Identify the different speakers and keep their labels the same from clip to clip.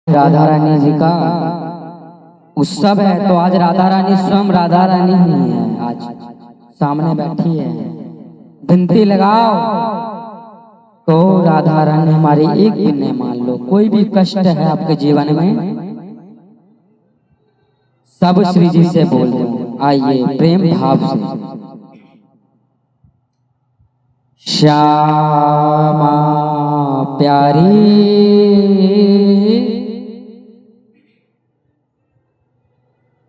Speaker 1: राधा रानी जी का उत्सव है, तो आज राधा रानी स्वयं राधा रानी ही है, आज सामने बैठी है। विनती लगाओ तो राधा रानी हमारी एक दिन मान लो। कोई भी कष्ट है आपके जीवन में, सब श्री जी से बोल दो। आइए प्रेम भाव से। श्यामा प्यारी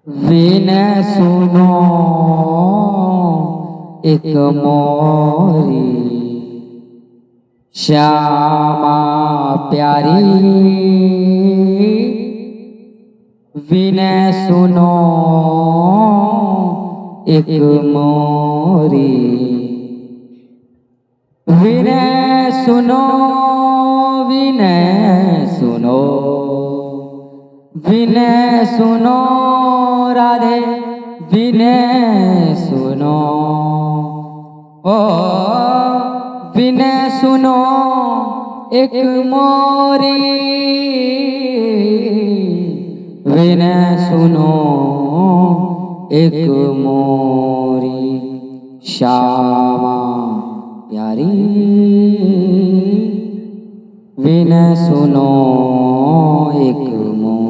Speaker 1: विनय सुनो एक मोरी, श्यामा प्यारी विनय सुनो एक मोरी, विनय सुनो, विनय सुनो, विनय सुनो राधे, विनय सुनो, ओ विनय सुनो एक मोरी, विनय सुनो एक मोरी, श्यामा प्यारी विनय सुनो एक मोरी।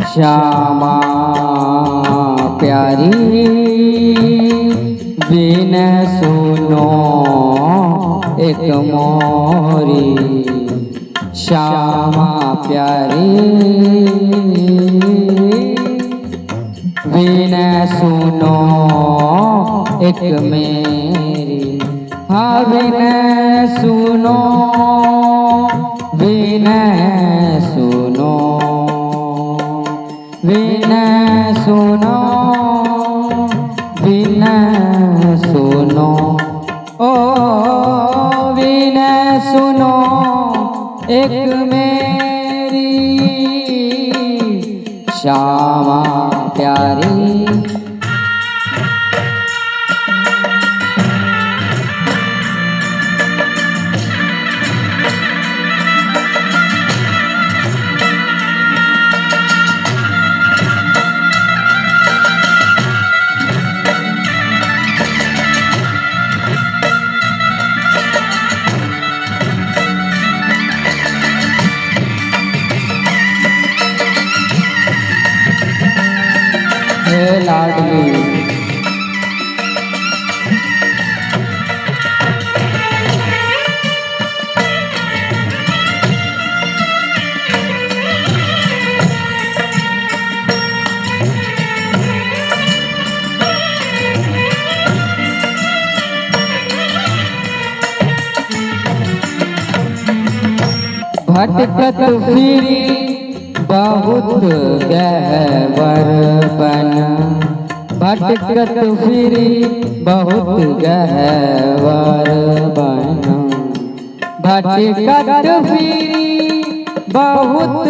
Speaker 1: श्यामा प्यारी विनय सुनो एक मोरी, श्यामा प्यारी विनय सुनो एक मेरी। हाँ विनय सुनो, विनय सुनो, विनय सुनो, विनय सुनो, ओ विनय सुनो एक मेरी, श्यामा प्यारी। लाडली भटकत फिरी बहुत गहवर बन, भटकत फिरी बहुत गहवर बन, भटकत फिरी बहुत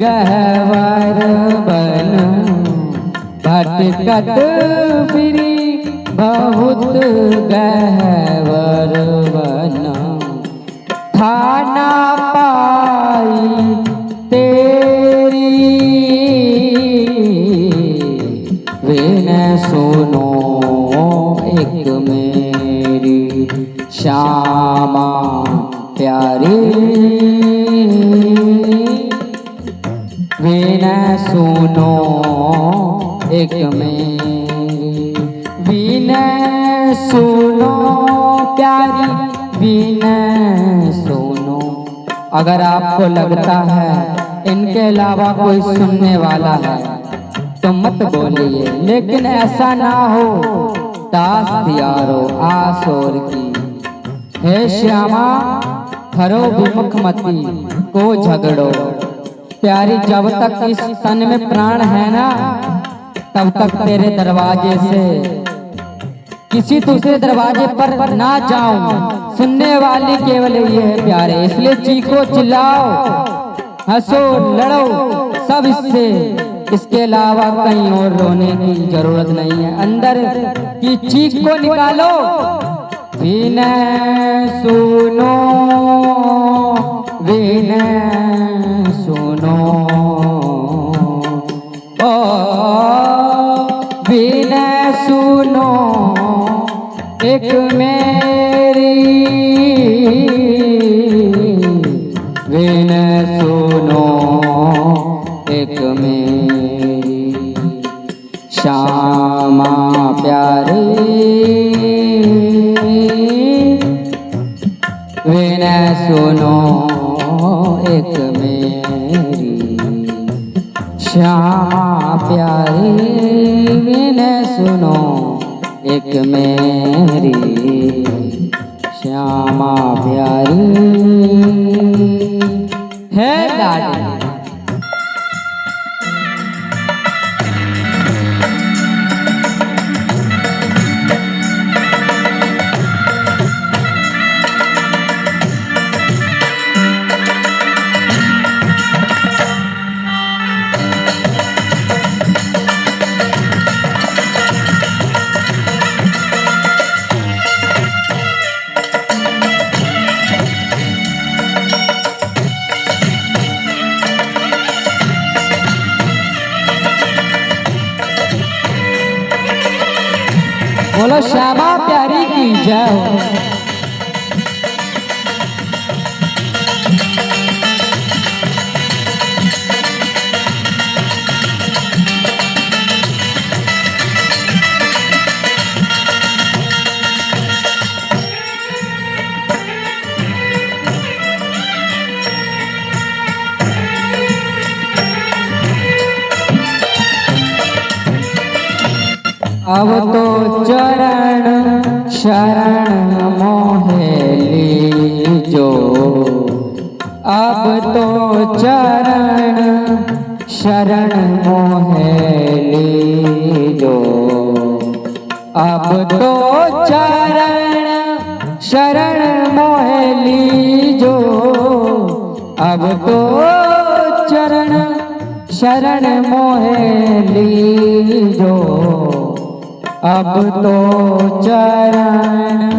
Speaker 1: गहवर बन, भटकत फिरी बहुत गहवर बन, थाना पाई तेरी विनय सुनो एक मेरी, श्यामा प्यारी विनय सुनो एक मेरी, विनय सुनो प्यारी विनय सुनो। अगर आपको लगता है इनके अलावा कोई सुनने वाला है तो मत बोलिए, लेकिन ऐसा ना हो। दास दियारो आसोर की हे श्यामा हरो विमुख मती को झगड़ो। प्यारी जब तक इस तन में प्राण है ना तब तक तेरे दरवाजे से किसी दूसरे दरवाजे पर ना जाऊं। सुनने वाली केवल ये है प्यारे, इसलिए चीखो चिल्लाओ हंसो लड़ो सब इससे, इसके अलावा कहीं और रोने की जरूरत नहीं है। अंदर की चीख को निकालो। विनय सुनो विनय सुनो ओ विनय सुनो एक मेरी, विनय सुनो एक मेरी श्यामा प्यारी, विनय सुनो एक मेरी श्यामा प्यारी, विनय सुनो एक मेरी श्यामा प्यारी। है लाडी बोलो श्यामा प्यारी की जय हो। अब तो चरण शरण मोहे लीजो, अब तो चरण शरण मोहे लीजो, अब तो चरण शरण मोहे लीजो, अब तो चरण शरण मोहे लीजो, अब तो चरण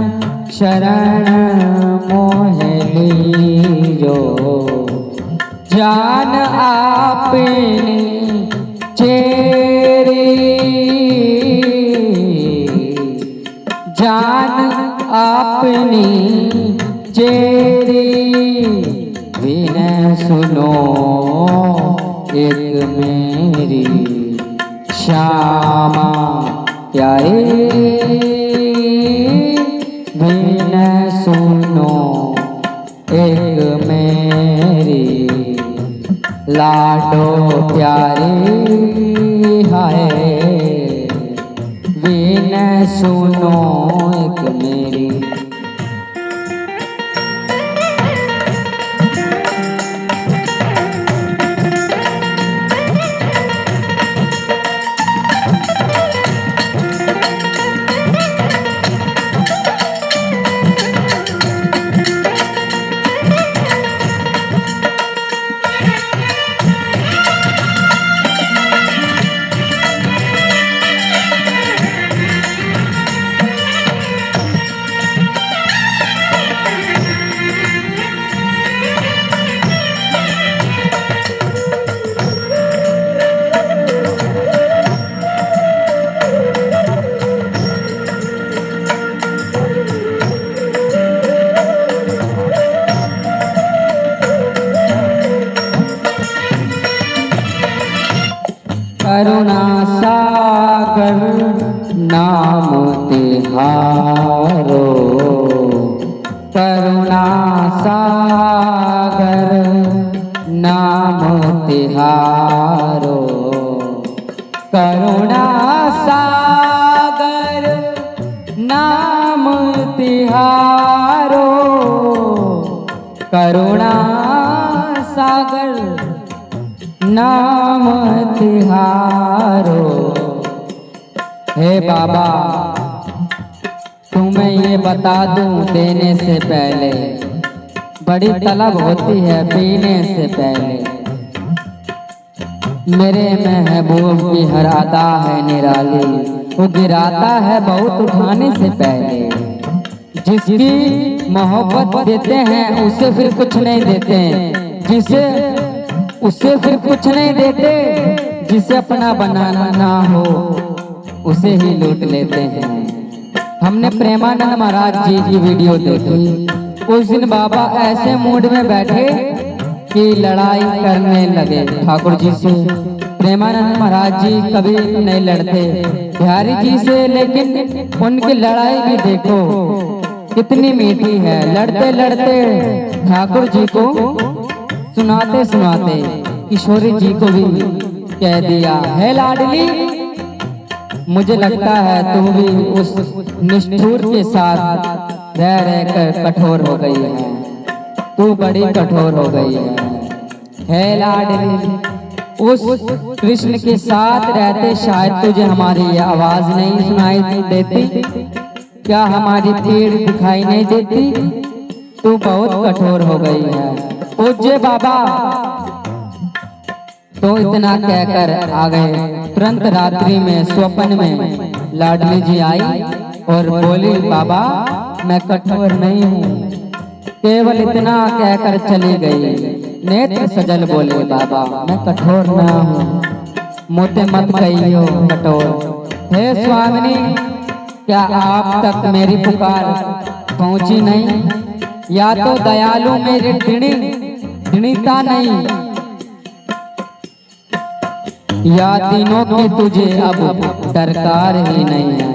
Speaker 1: शरण मोहे लीजो। जान आपनी चेरी, जान आपनी चेरी, विनय सुनो एक मेरी श्यामा प्यारे, विनय सुनो एक मेरी लाडो प्यारे, हाय विनय सुनो एक मेरी। करुणा सागर नाम तिहारो, करुणा सागर नाम तिहारो, करुणा सागर नाम तिहारो, करुणा सागर नाम तिहारो। हे बाबा तुम्हें ये बता दूं देने से पहले बड़ी तलब होती है पीने से पहले। मेरे महबूब की हर अदा है निराली, वो गिराता है बहुत उठाने से पहले। जिसकी मोहब्बत देते हैं उसे फिर कुछ नहीं देते, जिसे उसे फिर कुछ नहीं देते, जिसे अपना बनाना ना हो उसे ही लूट लेते हैं। हमने प्रेमानंद महाराज जी की वीडियो देखी। उस दिन बाबा ऐसे मूड में बैठे कि लड़ाई करने लगे ठाकुर जी से। प्रेमानंद महाराज जी कभी नहीं लड़ते बिहारी जी से, लेकिन उनकी लड़ाई भी देखो कितनी मीठी है। लड़ते लड़ते ठाकुर जी को सुनाते सुनाते किशोरी जी को भी कह दिया, है लाडली मुझे लगता है तुम भी उस निष्ठुर के साथ रह रहकर कठोर हो गई है, तू बड़ी कठोर हो गई है लाडली। उस कृष्ण के साथ रहते शायद तुझे हमारी ये आवाज नहीं सुनाई देती, क्या हमारी पीड़ दिखाई नहीं देती, तू बहुत कठोर हो गई है। पूज्य बाबा तो इतना कहकर आ गए। तुरंत रात्रि में स्वप्न में लाडली जी आई और बोली, बाबा मैं कठोर नहीं हूँ, केवल इतना कहकर चली गई। नेत्र सजल बोले, बाबा मैं कठोर ना हूँ, मोते मत कहियो कठोर। हे स्वामिनी क्या आप तक मेरी पुकार पहुंची नहीं, या तो दयालु मेरी ऋणीता नहीं, या तीनों की तुझे अब दरकार ही नहीं है।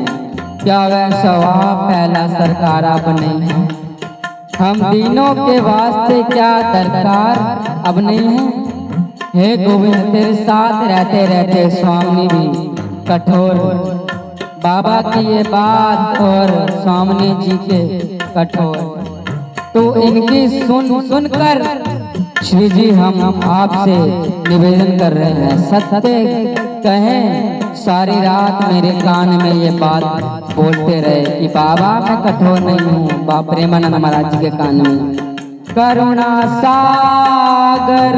Speaker 1: क्या वैसा पहला सरकार अब नहीं है, हम तीनों के वास्ते क्या दरकार अब नहीं है। हे गोविंद तेरे साथ रहते रहते स्वामी भी कठोर। बाबा की ये बात और स्वामी जी के कठोर, तो इनकी सुनकर श्री जी हम आपसे निवेदन कर रहे हैं, सत्य कहें सारी रात मेरे कान में ये बात बोलते रहे कि बाबा मैं कठोर नहीं हूँ। बाबा प्रेमानंद महाराज जी के कान में, करुणा सागर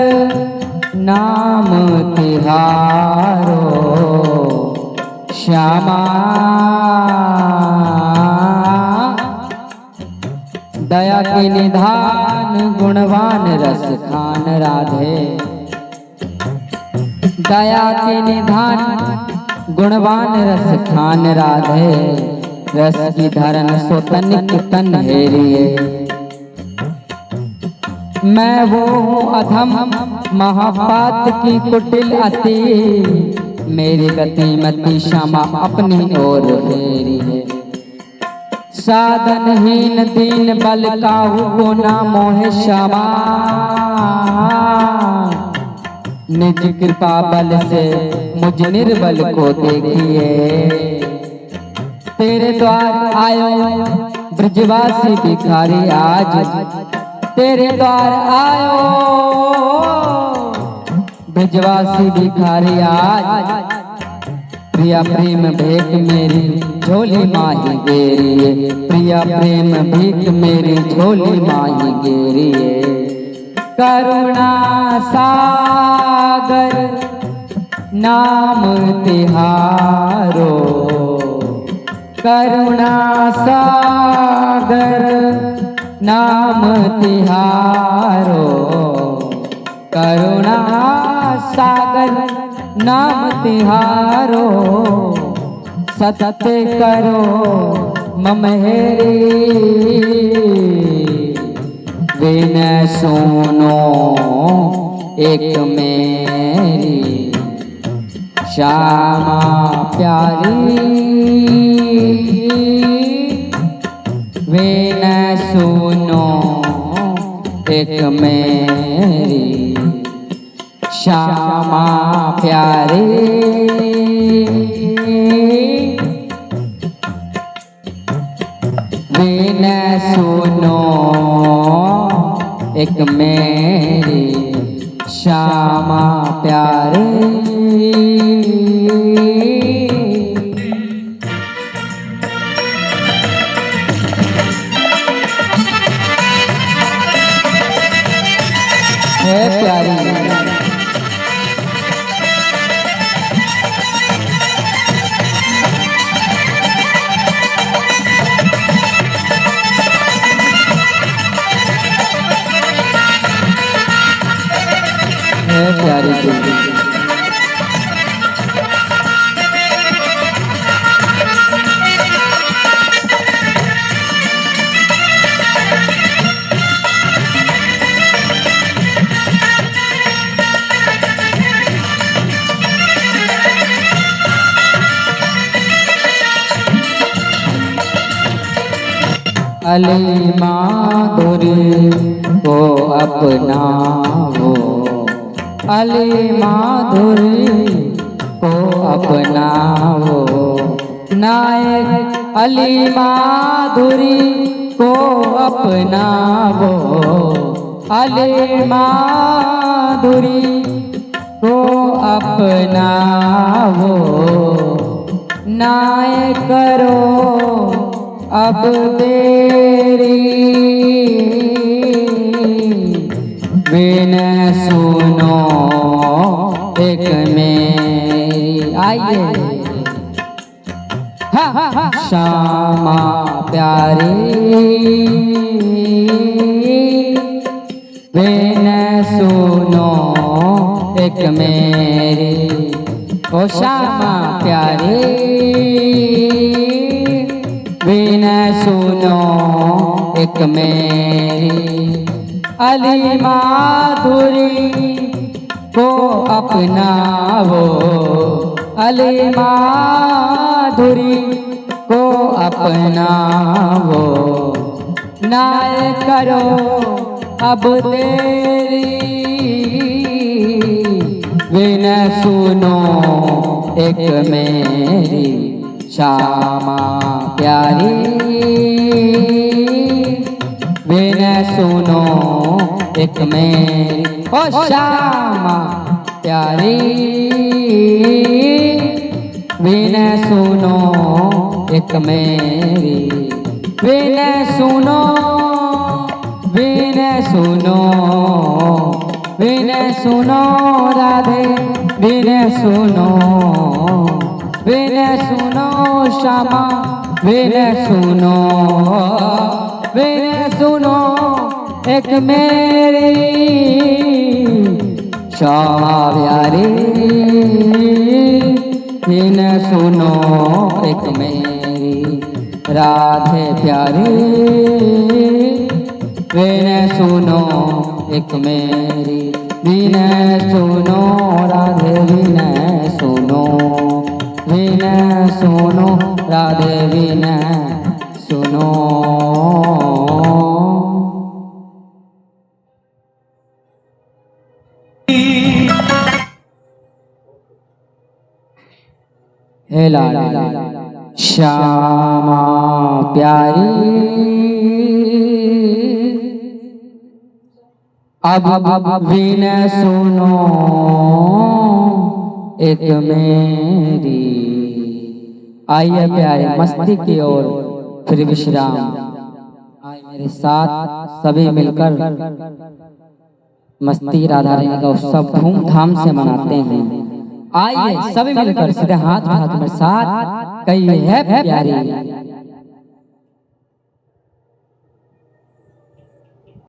Speaker 1: नाम तिहारो, श्यामा दया के निधान गुणवान रस खान राधे। दया के निधान गुणवान रस खान राधे, रस की धरन सोतन तन हेरिए। मैं वो हूँ अधम महापात की कुटिल अति, मेरी गति मति क्षमा अपनी ओर फेरी है। साधनहीन दीन बल काहू को ना मोह क्षमा, निज कृपा बल से मुझ निर्बल को देखिए। तेरे द्वार आयो ब्रजवासी भिखारी आज, तेरे द्वार आयो ब्रजवासी भिखारी आज। प्रिया प्रेम भीख मेरी झोली माही गेरिए, प्रिया प्रेम भीख मेरी झोली माही गेरिए। करुणा सागर नाम तिहारो, करुणा सागर नाम तिहारो, करुणा सागर नाम तिहारो। सत्य करो ममहेरी, विनय सुनो एक मेरी, श्यामा प्यारी विनय सुनो एक मेरी, श्यामा प्यारी विनय सुनो एक मेरी श्यामा प्यारी। है प्यारी है प्यारी अली माधुरी को अपनाओ, अली माधुरी को अपनाओ, नायक अली माधुरी को अपनाओ, अली माधुरी को अपनाओ, नाय करो अब तेरी बिन सुनो एक मेरी। आइए श्यामा प्यारी बिन सुनो एक मेरी, ओ श्यामा प्यारी बिन सुनो एक मेरी, अली माधुरी को अपनाओ, अली माधुरी को अपनाओ, नाय करो अब तेरी बिन सुनो एक मेरी, श्यामा प्यारी बिन सुनो एक मेरी, ओ श्यामा प्यारी बिन सुनो एक मेरी, बिन सुनो बिन सुनो बिन सुनो राधे, बिन सुनो बिन सुनो श्यामा, बिन सुनो बिन सुनो एक मेरी, श्यामा प्यारी बिन सुनो एक मेरी, राधे प्यारी बिन सुनो एक मेरी, बिन सुनो राधे बिन सुनो, बिन सुनो राधे बिन सुनो। हे लाला श्यामा प्यारी अब बिन सुनो एक मेरी। आइए प्यारे मस्ती की ओर फिर विश्राम। आइए मेरे साथ सभी मिलकर मस्ती राधा रानी का उत्सव धूमधाम से मनाते हैं। आइए सभी मिलकर सीधे हाथ हाथ में साथ कहिए है प्यारी।